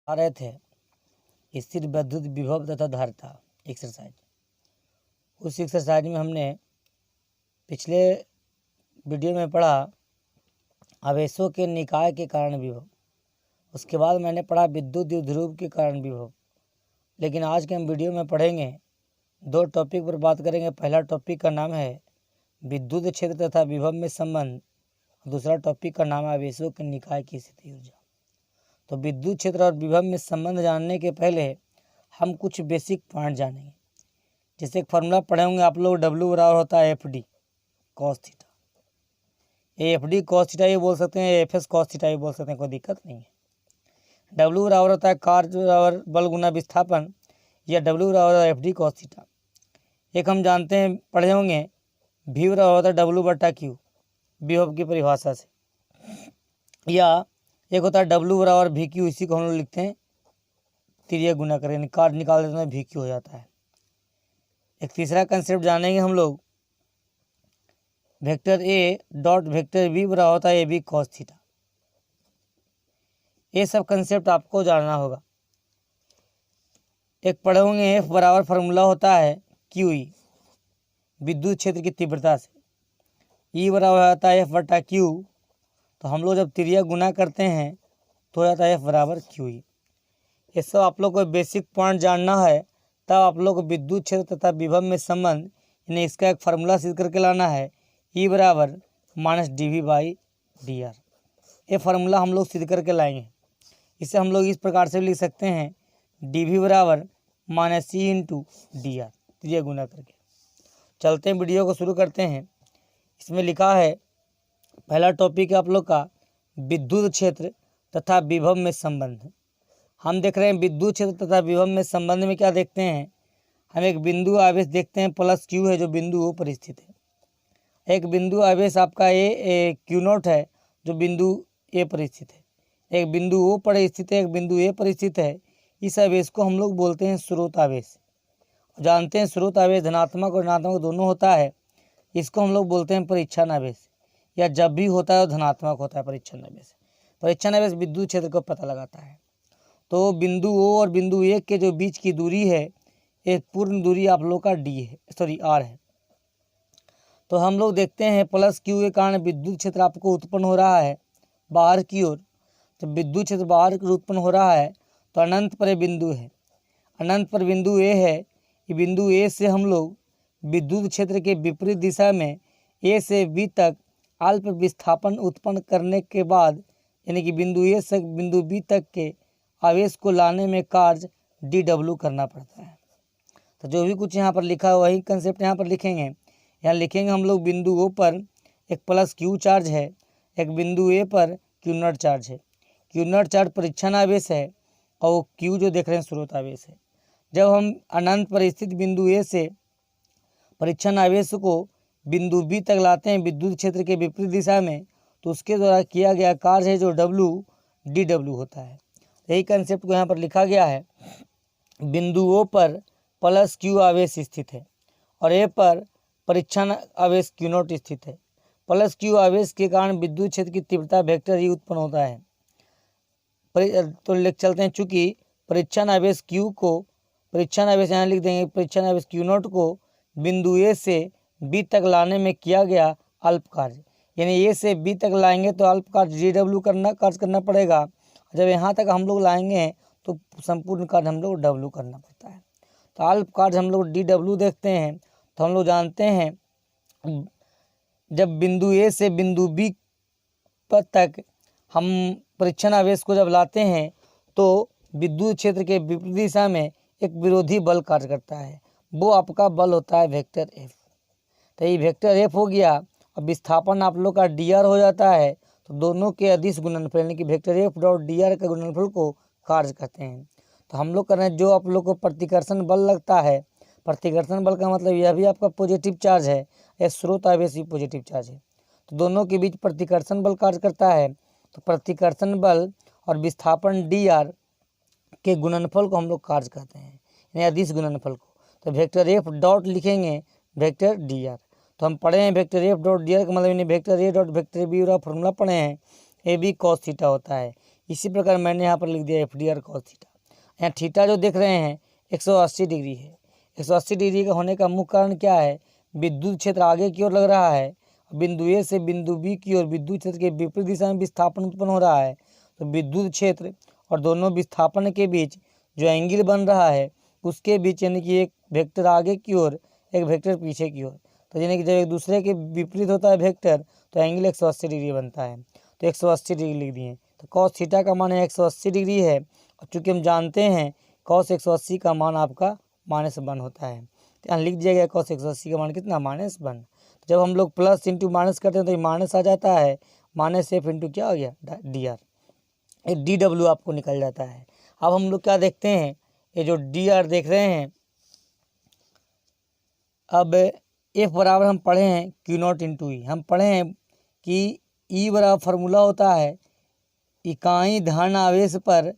आ रहे थे स्थिर विद्युत विभव तथा धारिता एक्सरसाइज। उस एक्सरसाइज में हमने पिछले वीडियो में पढ़ा आवेशों के निकाय के कारण विभव। उसके बाद मैंने पढ़ा विद्युत द्विध्रुव के कारण विभव। लेकिन आज के हम वीडियो में पढ़ेंगे, दो टॉपिक पर बात करेंगे। पहला टॉपिक का नाम है विद्युत क्षेत्र तथा विभव में संबंध। दूसरा टॉपिक का नाम है आवेशों के निकाय की स्थिति ऊर्जा। तो विद्युत क्षेत्र और विभव में संबंध जानने के पहले हम कुछ बेसिक पॉइंट जानेंगे। जैसे एक फार्मूला पढ़े होंगे आप लोग, W बराबर होता है एफ डी कॉस थीटा। ये एफ डी कॉस थीटा ये बोल सकते हैं, एफ एस कॉस थीटा ये बोल सकते हैं, कोई दिक्कत नहीं है। W बराबर होता है कार्य बराबर बल गुना विस्थापन, या W बराबर एफ डी कॉस थीटा। एक हम जानते हैं, पढ़े होंगे, V बराबर होता है W बटा क्यू विभव की परिभाषा से, या एक होता है W बराबर वी क्यू। इसी को हम लोग लिखते हैं तिर्यक गुना करें, कार्ड निकाल देते हैं, वी क्यू हो जाता है। एक तीसरा कंसेप्ट जानेंगे हम लोग, vector A dot vector B बराबर होता है ए बी कॉस थीटा। ये सब कंसेप्ट आपको जानना होगा। एक पढ़े होंगे एफ बराबर फार्मूला होता है क्यू ई विद्युत क्षेत्र की तीव्रता से, ई बराबर होता है एफ बटा क्यू। तो हम लोग जब तिर्यक गुना करते हैं तो हो जाता है एफ बराबर क्यू ई। ये सब आप लोग को बेसिक पॉइंट जानना है, तब आप लोग को विद्युत क्षेत्र तथा विभव में संबंध, यानी इसका एक फार्मूला सिद्ध करके लाना है, ई बराबर minus D V by D R. ये फार्मूला हम लोग सिद्ध करके लाएंगे। इसे हम लोग इस प्रकार से लिख सकते हैं, डी वी बराबर माइनस सी इंटू डी आर, तिर्यक गुना करके। चलते हैं, वीडियो को शुरू करते हैं। इसमें लिखा है, पहला टॉपिक है आप लोग का विद्युत क्षेत्र तथा विभव में संबंध। हम देख रहे हैं विद्युत क्षेत्र तथा विभव में संबंध में क्या देखते हैं, हम एक बिंदु आवेश देखते हैं प्लस क्यू है, जो बिंदु ओ पर स्थित है। एक बिंदु आवेश आपका ए क्यू नॉट है, जो बिंदु ए पर स्थित है। एक बिंदु ओ पर स्थित है, एक बिंदु ए पर स्थित है। इस आवेश को हम लोग बोलते हैं स्रोत आवेश। जानते हैं स्रोत आवेश धनात्मक और ऋणात्मक दोनों होता है। इसको हम लोग बोलते हैं परीक्षण आवेश, या जब भी होता है धनात्मक होता है परीक्षण आवेश। परीक्षण आवेश विद्युत क्षेत्र को पता लगाता है। तो बिंदु ओ और बिंदु ए के जो बीच की दूरी है, एक पूर्ण दूरी आप लोग का डी है, सॉरी आर है। तो हम लोग देखते हैं प्लस क्यू के कारण विद्युत क्षेत्र आपको उत्पन्न हो रहा है बाहर की ओर। तो विद्युत क्षेत्र बाहर की ओर उत्पन्न हो रहा है, तो अनंत पर बिंदु है, अनंत पर बिंदु ए है। ये बिंदु ए से हम लोग विद्युत क्षेत्र के विपरीत दिशा में ए से बी तक अल्प विस्थापन उत्पन्न करने के बाद, यानी कि बिंदु ए से बिंदु बी तक के आवेश को लाने में कार्य डी डब्ल्यू करना पड़ता है। तो जो भी कुछ यहाँ पर लिखा है वही कंसेप्ट यहाँ पर लिखेंगे। यहाँ लिखेंगे हम लोग बिंदु ओ पर एक प्लस क्यू चार्ज है, एक बिंदु ए पर क्यू नॉट चार्ज है। क्यू नॉट चार्ज परीक्षण आवेश है, और क्यू जो देख रहे हैं स्रोत आवेश है। जब हम अनंत पर स्थित बिंदु ए से परीक्षण आवेश को बिंदु बी तक लाते हैं विद्युत क्षेत्र के विपरीत दिशा में, तो उसके द्वारा किया गया कार्य है जो डब्ल्यू डी डब्ल्यू होता है। यही कंसेप्ट को यहाँ पर लिखा गया है। बिंदु ओ पर प्लस क्यू आवेश स्थित है और ए पर परीक्षण आवेश क्यू नॉट स्थित है। प्लस क्यू आवेश के कारण विद्युत क्षेत्र की तीव्रता वेक्टर ही उत्पन्न होता है। तो लिख चलते हैं, चूंकि परीक्षण आवेश क्यू को, परीक्षण आवेश यहाँ लिख देंगे, परीक्षण आवेश क्यू नॉट को बिंदु ए से बी तक लाने में किया गया अल्प कार्य, यानी ए से बी तक लाएंगे तो अल्प कार्य डी डब्ल्यू कार्य करना पड़ेगा। जब यहाँ तक हम लोग लाएंगे तो संपूर्ण कार्य हम लोग डब्ल्यू करना पड़ता है। तो अल्प कार्य हम लोग डी डब्ल्यू देखते हैं। तो हम लोग जानते हैं, जब बिंदु ए से बिंदु बी पर तक हम परीक्षण आवेश को जब लाते हैं, तो विद्युत क्षेत्र के विपरीत दिशा में एक विरोधी बल कार्य करता है। वो आपका बल होता है वेक्टर एफ। तो ये वेक्टर एफ हो गया, और विस्थापन आप लोग का डी आर हो जाता है। तो दोनों के अदिश गुणनफल, यानी कि vector F dot D are के गुणनफल को कार्य कहते हैं। तो हम लोग कर रहे हैं, जो आप लोग को प्रतिकर्षण बल लगता है, प्रतिकर्षण बल का मतलब यह भी आपका पॉजिटिव चार्ज है, यह स्रोत आवेश भी पॉजिटिव चार्ज है। तो दोनों के बीच प्रतिकर्षण बल कार्य करता है। तो प्रतिकर्षण बल और विस्थापन डी आर के गुणनफल को हम लोग कार्य कहते हैं, यानी अदिश गुणनफल को। तो वेक्टर एफ डॉट लिखेंगे वेक्टर डी आर। तो हम पढ़े हैं vector F dot D R का मतलब यानी vector A dot vector B का फॉर्मूला पढ़े हैं, ए बी कॉस थीटा होता है। इसी प्रकार मैंने यहाँ पर लिख दिया F D R cos theta. यहाँ थीटा जो देख रहे हैं 180 डिग्री है। 180 डिग्री का होने का मुख्य कारण क्या है, विद्युत क्षेत्र आगे की ओर लग रहा है, बिंदु ए से बिंदु बी की ओर विद्युत क्षेत्र के विपरीत दिशा में विस्थापन उत्पन्न हो रहा है। तो विद्युत क्षेत्र और दोनों विस्थापन के बीच जो एंगल बन रहा है उसके बीच यानी कि एक वेक्टर आगे की ओर एक वेक्टर पीछे की ओर, तो यानी कि जब एक दूसरे के विपरीत होता है वेक्टर तो एंगल 180 डिग्री बनता है। तो 180 डिग्री लिख दिए। तो कॉस थीटा का मान 180 डिग्री है और चूँकि हम जानते हैं कॉस 180 का मान आपका -1 होता है, तो यहाँ लिख दिया गया कॉस 180 का मान कितना, -1। तो जब हम लोग प्लस इंटू माइनस करते हैं तो ये माइनस आ जाता है, -f इंटू क्या हो गया डी आर, एक डी डब्ल्यू आपको निकल जाता है। अब हम लोग क्या देखते हैं, ये जो डी आर देख रहे हैं, अब एफ बराबर हम पढ़े हैं क्यू नॉट इंटू ई, हम पढ़े हैं कि ई बराबर फार्मूला होता है इकाई धन आवेश पर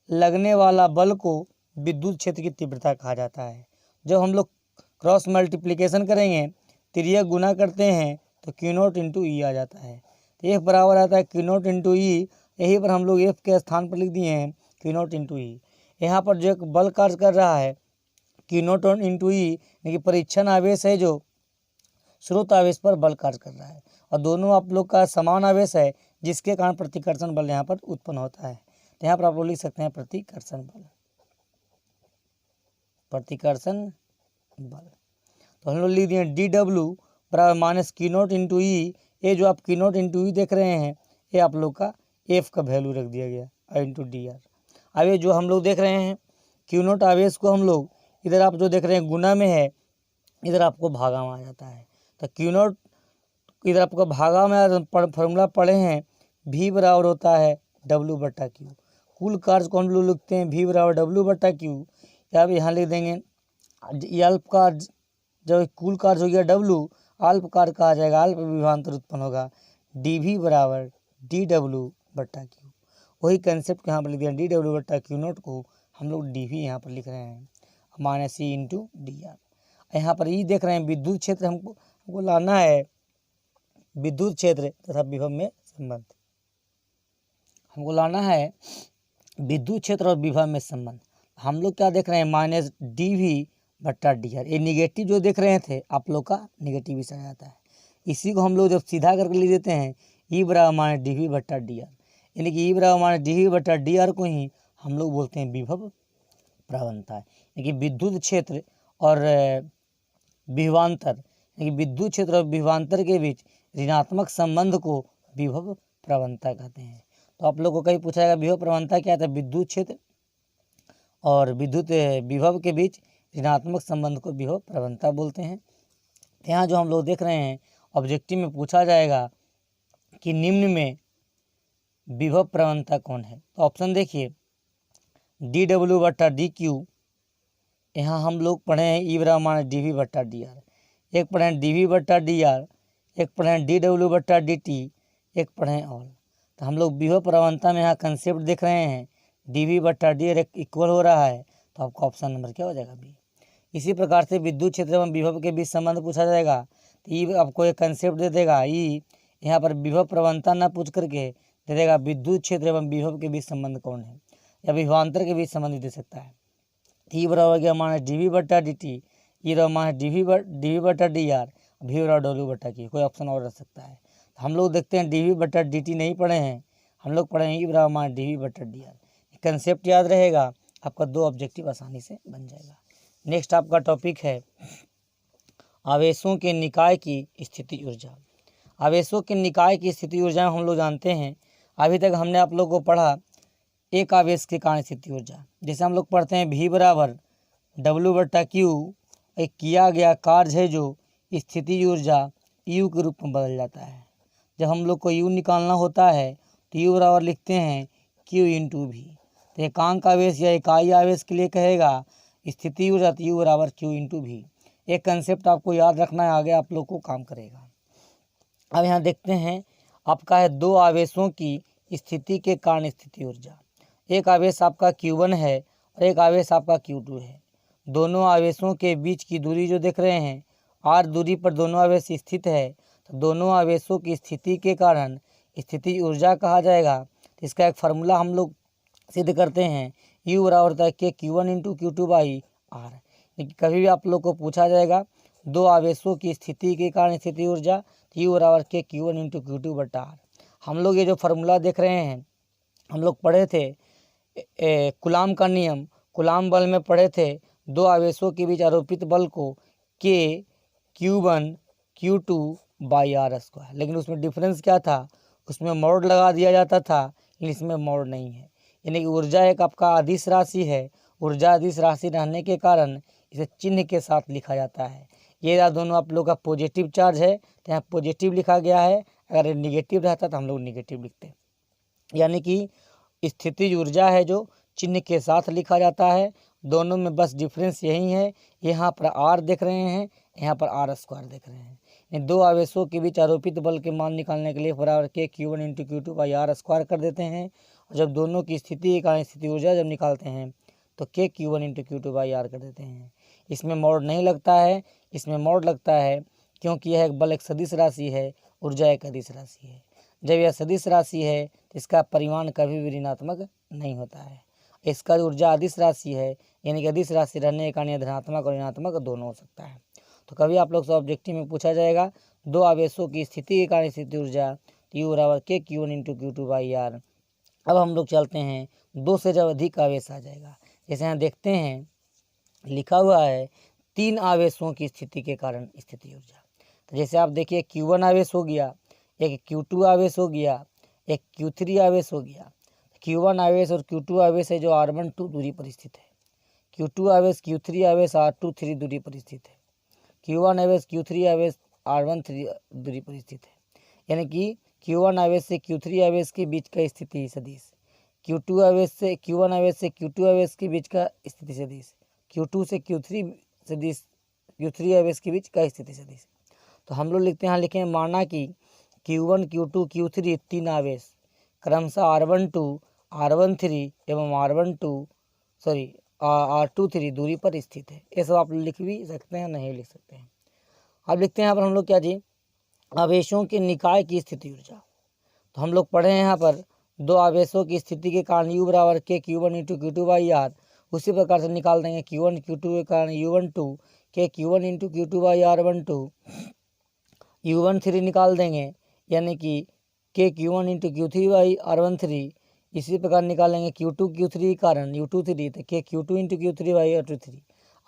लगने वाला बल को विद्युत क्षेत्र की तीव्रता कहा जाता है। जब हम लोग क्रॉस मल्टीप्लिकेशन करेंगे, तिर्यक गुना करते हैं तो क्यू नॉट इंटू ई आ जाता है। तो एफ बराबर आता है क्यू नॉट इंटू ई, यहीं पर हम लोग एफ के स्थान पर लिख दिए हैं क्यू नॉट इंटू ई। यहाँ पर जो एक बल कार्य कर रहा है क्यू नॉट इंटू ई, यानी कि परीक्षण आवेश है जो स्रोत आवेश पर बल कार्य कर रहा है, और दोनों आप लोग का समान आवेश है जिसके कारण प्रतिकर्षण बल यहाँ पर उत्पन्न होता है। तो यहाँ पर आप लोग लिख सकते हैं प्रतिकर्षण बल, प्रतिकर्षण बल। तो हम लोग लिख दिए डी डब्ल्यू बराबर माइनस क्यू नॉट इंटू ई। ये जो आप क्यू नॉट इंटू ई देख रहे हैं ये आप लोग का एफ का वैल्यू रख दिया गया इंटू डी आर। अब ये जो हम लोग देख रहे हैं क्यू नॉट आवेश को हम लोग इधर आप जो देख रहे हैं गुना में है, इधर आपको भागा में आ जाता है। तो क्यू नॉट इधर आपको भागा में फार्मूला पढ़े हैं, भी बराबर होता है डब्ल्यू बटा क्यू। कुल कार्य को हम लोग लिखते हैं भी बराबर डब्ल्यू बटा क्यू, या अब यहाँ लिख देंगे ये अल्प कार्य, जब कुल कार्य हो गया डब्ल्यू, अल्प कार्य कहा जाएगा, अल्प विभवांतर उत्पन्न होगा डी भी बराबर डी डब्ल्यू बटा क्यू। वही कंसेप्ट यहाँ पर लिख दिया, डी डब्ल्यू बटा क्यू नॉट को हम लोग डी भी यहाँ पर लिख रहे हैं minus E into D R. यहाँ पर ई देख रहे हैं विद्युत क्षेत्र हमको लाना है, विद्युत क्षेत्र तथा विभव में संबंध हमको लाना है, विद्युत क्षेत्र और विभव में संबंध। हम लोग क्या देख रहे हैं माइनस डी वी बट्टा डी आर। ये निगेटिव जो देख रहे थे आप लोग का निगेटिव इस आ जाता है, इसी को हम लोग जब सीधा करके लिख देते हैं ई बराबर माइनस डी वी बट्टा डी आर, यानी कि ई बराबर माइनस डी वी बट्टा डी आर को ही हम लोग बोलते हैं विभव प्रवणता। यानी कि विद्युत क्षेत्र और विभवांतर, यानी कि विद्युत क्षेत्र और विभवांतर के बीच ऋणात्मक संबंध को विभव प्रवणता कहते हैं। तो आप लोग को कहीं पूछा जाएगा विभव प्रवणता क्या था, विद्युत क्षेत्र और विद्युत विभव के बीच ऋणात्मक संबंध को विभव प्रवणता बोलते हैं। यहाँ जो हम लोग देख रहे हैं ऑब्जेक्टिव में पूछा जाएगा कि निम्न में विभव प्रवणता कौन है, तो ऑप्शन देखिए डी डब्ल्यू बट्टा डी क्यू, यहाँ हम लोग पढ़े हैं ई बराबर माइनस डी वी बट्टा डी आर, एक पढ़े हैं डी वी बट्टा डी आर, एक पढ़े हैं डी डब्ल्यू बट्टा डी टी, एक पढ़े हैं ऑल। तो हम लोग विभव प्रवणता में यहाँ कंसेप्ट देख रहे हैं डी वी बट्टा डी आर इक्वल हो रहा है, तो आपका ऑप्शन नंबर क्या हो जाएगा बी। इसी प्रकार से विद्युत क्षेत्र एवं विभव के बीच संबंध पूछा जाएगा तो ई आपको एक कंसेप्ट दे देगा, ई यहाँ पर विभव प्रवणता ना पूछ करके दे देगा विद्युत क्षेत्र एवं विभव के बीच संबंध कौन है, या विभवांतर के बीच संबंध दे सकता है। ई बराबर गया माइनस डी वी बट्टा डी टी, ई बराबर माइनस डी वी बट्टा डी आर, वी बराबर डब्ल्यू बट्टा की, कोई ऑप्शन और रह सकता है। हम लोग देखते हैं डी वी बट्टा डी टी नहीं पढ़े हैं, हम लोग पढ़े हैं ई बराबर माइनस डी वी बट्टा डी आर। कंसेप्ट याद रहेगा, आपका दो ऑब्जेक्टिव आसानी से बन जाएगा। नेक्स्ट आपका टॉपिक है आवेशों के निकाय की स्थिति ऊर्जा। आवेशों के निकाय की स्थिति ऊर्जा हम लोग जानते हैं, अभी तक हमने आप लोगों को पढ़ा एक आवेश के कारण स्थिति ऊर्जा। जैसे हम लोग पढ़ते हैं वी बराबर डब्ल्यू बट्टा क्यू, एक किया गया कार्य है जो स्थिति ऊर्जा यू के रूप में बदल जाता है। जब हम लोग को यू निकालना होता है तो यू बराबर लिखते हैं क्यू इंटू वी। तो एकांक आवेश या इकाई आवेश के लिए कहेगा स्थिति ऊर्जा तो यू बराबर क्यू इंटू वी। एक कंसेप्ट आपको याद रखना है, आगे आप लोग को काम करेगा। अब यहाँ देखते हैं आपका है दो आवेशों की स्थिति के कारण स्थिति ऊर्जा। एक आवेश आपका Q1 है और एक आवेश आपका Q2 है। दोनों आवेशों के बीच की दूरी जो देख रहे हैं r दूरी पर दोनों आवेश स्थित है, तो दोनों आवेशों की स्थिति के कारण स्थिति ऊर्जा कहा जाएगा। तो इसका एक फार्मूला हम लोग सिद्ध करते हैं, U बराबर होता है के Q1 into Q2 by are. लेकिन कभी भी आप लोग को पूछा जाएगा दो आवेशों की स्थिति के कारण स्थिति ऊर्जा, तो U बराबर के Q1 इंटू Q2 बटा आर। हम लोग ये जो फार्मूला देख रहे हैं हम लोग पढ़े थे कूलाम का नियम, कूलाम बल में पढ़े थे दो आवेशों के बीच आरोपित बल को के Q1 Q2 by are square. लेकिन उसमें डिफरेंस क्या था, उसमें मोड लगा दिया जाता था, लेकिन इसमें मोड नहीं है। यानी कि ऊर्जा एक आपका अदिश राशि है, ऊर्जा अदिश राशि रहने के कारण इसे चिन्ह के साथ लिखा जाता है। ये दोनों आप लोग का पॉजिटिव चार्ज है तो यहाँ पॉजिटिव लिखा गया है, अगर ये निगेटिव रहता तो हम लोग निगेटिव लिखते। यानी कि स्थितिज ऊर्जा है जो चिन्ह के साथ लिखा जाता है। दोनों में बस डिफरेंस यही है, यहाँ पर आर देख रहे हैं, यहाँ पर आर स्क्वायर देख रहे हैं। इन दो आवेशों के बीच आरोपित बल के मान निकालने के लिए बराबर के Q1 into Q2 by are square कर देते हैं। और जब दोनों की स्थिति के कारण स्थिति ऊर्जा जब निकालते हैं तो के Q1 into Q2 by are कर देते हैं। इसमें मोड नहीं लगता है, इसमें मोड लगता है क्योंकि यह एक बल एक सदिश राशि है, ऊर्जा एक अदिश राशि है। जब यह सदिश राशि है तो इसका परिमाण कभी भी ऋणात्मक नहीं होता है। इसका ऊर्जा अदिश राशि है, यानी कि अदिश राशि रहने के कारण धनात्मक और ऋणात्मक दोनों हो सकता है। तो कभी आप लोग से ऑब्जेक्टिव में पूछा जाएगा दो आवेशों की स्थिति के कारण स्थिति ऊर्जा, तो U बराबर के Q1 into Q2 by are. अब हम लोग चलते हैं दो से जब अधिक आवेश आ जाएगा, जैसे यहाँ देखते हैं लिखा हुआ है तीन आवेशों की स्थिति के कारण स्थिति ऊर्जा। तो जैसे आप देखिए Q1 आवेश हो गया, एक Q2 आवेश हो गया, एक Q3 आवेश हो गया। Q1 आवेश और Q2 आवेश है जो R12 दूरी पर स्थित है। Q2 आवेश Q3 आवेश R23 दूरी पर स्थित है। Q1 आवेश Q3 आवेश R13 दूरी पर स्थित है। यानी कि Q1 आवेश से Q3 आवेश के बीच का स्थिति सदिश, Q1 आवेश से Q2 आवेश के बीच का स्थिति सदिश, Q2 से Q3 सदिश, Q3 आवेश के बीच का स्थिति सदिश। तो हम लोग लिखते हैं, यहाँ लिखें माना कि Q1 Q2 Q3 तीन आवेश क्रमशः R12 R13 एवं R23 दूरी पर स्थित है। ये सब आप लिख भी सकते हैं, नहीं लिख सकते हैं। अब लिखते हैं यहाँ पर हम लोग क्या जी, आवेशों के निकाय की स्थिति ऊर्जा। तो हम लोग पढ़े हैं यहाँ पर दो आवेशों की स्थिति के कारण U बराबर के Q1 into Q2 by are. उसी प्रकार से निकाल देंगे Q1 Q2 के कारण U12 के Q1 into Q2 by R12, U13 निकाल देंगे यानी कि के Q1 into Q3 by R13। इसी प्रकार निकालेंगे Q2 Q3 के कारण U23 तो के Q2 into Q3 by R23।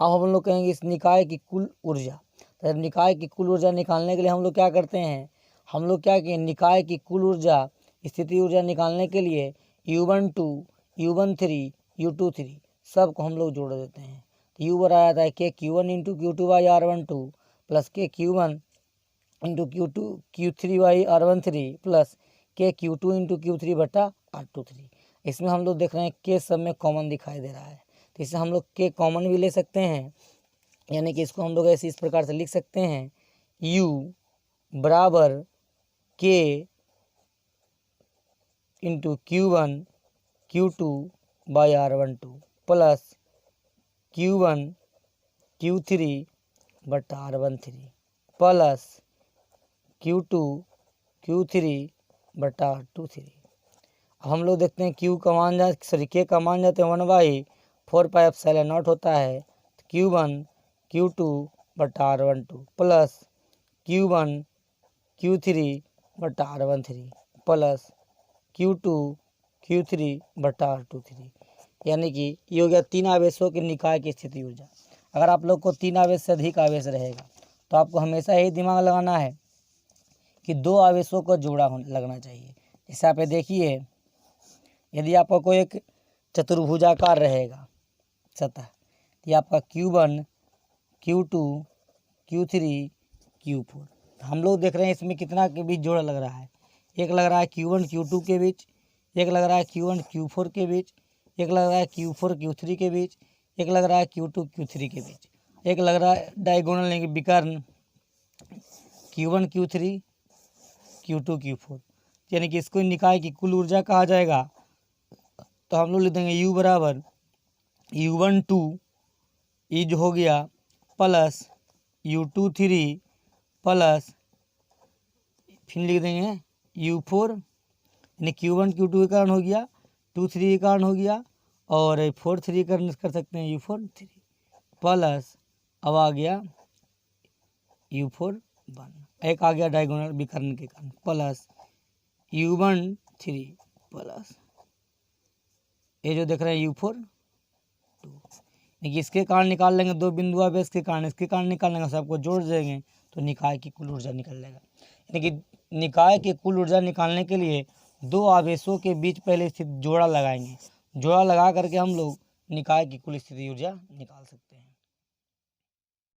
अब हम लोग कहेंगे इस निकाय की कुल ऊर्जा। तो निकाय की कुल ऊर्जा निकालने के लिए हम लोग क्या करते हैं, हम लोग क्या किए, निकाय की कुल ऊर्जा स्थिति ऊर्जा निकालने के लिए U12 U13 U23 सब को हम लोग जोड़ देते हैं। तो U बराबर आता है के Q1 into Q2 by R12 plus के Q1 into Q3 by R13 plus के Q2 इंटू Q3 बटा R23। इसमें हम लोग देख रहे हैं के सब में कॉमन दिखाई दे रहा है, तो इससे हम लोग के कॉमन भी ले सकते हैं। यानी कि इसको हम लोग ऐसे इस प्रकार से लिख सकते हैं U बराबर के into Q1 Q2 by R12 plus Q1 Q3 बटा R13 प्लस Q2 Q3 बटा R23। अब हम लोग देखते हैं Q का मान के का मान जाते हैं 1/4πε0 होता है। तो Q1 Q2 बटा R12 प्लस Q1 Q3 बटा R13 प्लस Q2 Q3 बटा R23। यानी कि ये हो गया तीन आवेशों के निकाय की स्थिति ऊर्जा। अगर आप लोग को तीन आवेश से अधिक आवेश रहेगा तो आपको हमेशा यही दिमाग लगाना है कि दो आवेशों को जोड़ा लगना चाहिए। जैसे आप देखिए, यदि आपका कोई एक चतुर्भुजाकार रहेगा सतह, तो आपका Q1 Q2 Q3 Q4। हम लोग देख रहे हैं इसमें कितना के बीच जोड़ा लग रहा है, एक लग रहा है Q1 Q2 के बीच, एक लग रहा है Q1 Q4 के बीच, एक लग रहा है Q4 Q3 के बीच, एक लग रहा है Q2 Q3 के बीच, एक लग रहा है डायगोनल यानी कि विकर्ण Q1 Q3 Q2 Q4। यानी कि इसको निकाय की कुल ऊर्जा कहा जाएगा। तो हम लोग लिख देंगे U बराबर U12 इज हो गया प्लस U23 प्लस फिर लिख देंगे U4 यानी Q1 Q2 के कारण हो गया, 2 3 के कारण हो गया, और 4 3 के कारण कर सकते हैं U4 3 प्लस अब आ गया U4 1, एक आ गया डायगोनल विकर्ण के कारण प्लस U1 3 प्लस ये जो देख रहे हैं U4 2। देखिए इसके कारण निकाल लेंगे, दो बिंदु अब इसके कारण निकाल लेंगे, सबको जोड़ देंगे तो निकाय की कुल ऊर्जा निकल जाएगा। यानी कि निकाय की कुल ऊर्जा निकालने के लिए दो आवेशों के बीच पहले स्थित जोड़ा लगाएंगे, जोड़ा लगा करके हम लोग निकाय की कुल स्थिति ऊर्जा निकाल सकते हैं।